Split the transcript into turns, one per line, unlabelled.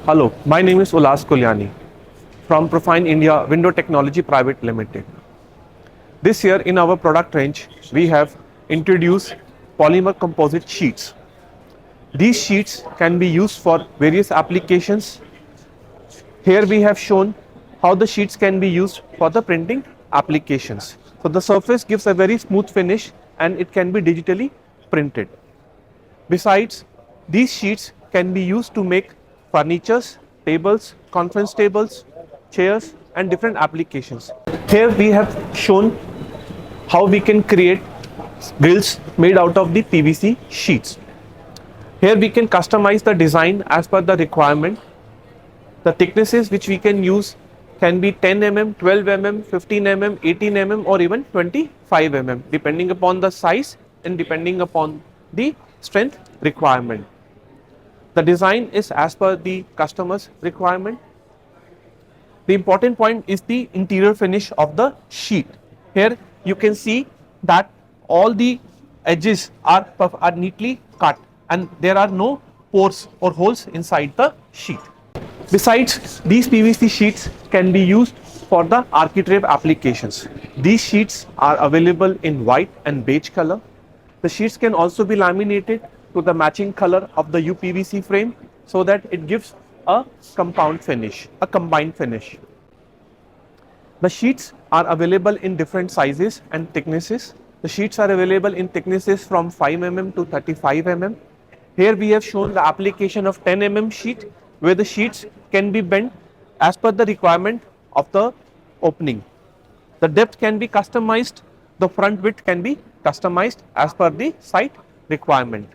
Hello, my name is Ullas Guliani from Profine India Window Technology Private Limited. This year in our product range, we have introduced polymer composite sheets. These sheets can be used for various applications. Here we have shown how the sheets can be used for the printing applications. So the surface gives a very smooth finish and it can be digitally printed. Besides, these sheets can be used to make furnitures, tables, conference tables, chairs and different applications. Here we have shown how we can create grills made out of the PVC sheets. Here we can customize the design as per the requirement. The thicknesses which we can use can be 10 mm, 12 mm, 15 mm, 18 mm or even 25 mm depending upon the size and depending upon the strength requirement. The design is as per the customer's requirement. The important point is the interior finish of the sheet. Here you can see that all the edges are neatly cut and there are no pores or holes inside the sheet. Besides, these PVC sheets can be used for the architrave applications. These sheets are available in white and beige color. The sheets can also be laminated to the matching color of the UPVC frame so that it gives a compound finish, a combined finish. The sheets are available in different sizes and thicknesses. The sheets are available in thicknesses from 5 mm to 35 mm. Here we have shown the application of 10 mm sheet where the sheets can be bent as per the requirement of the opening. The depth can be customized, the front width can be customized as per the site requirement.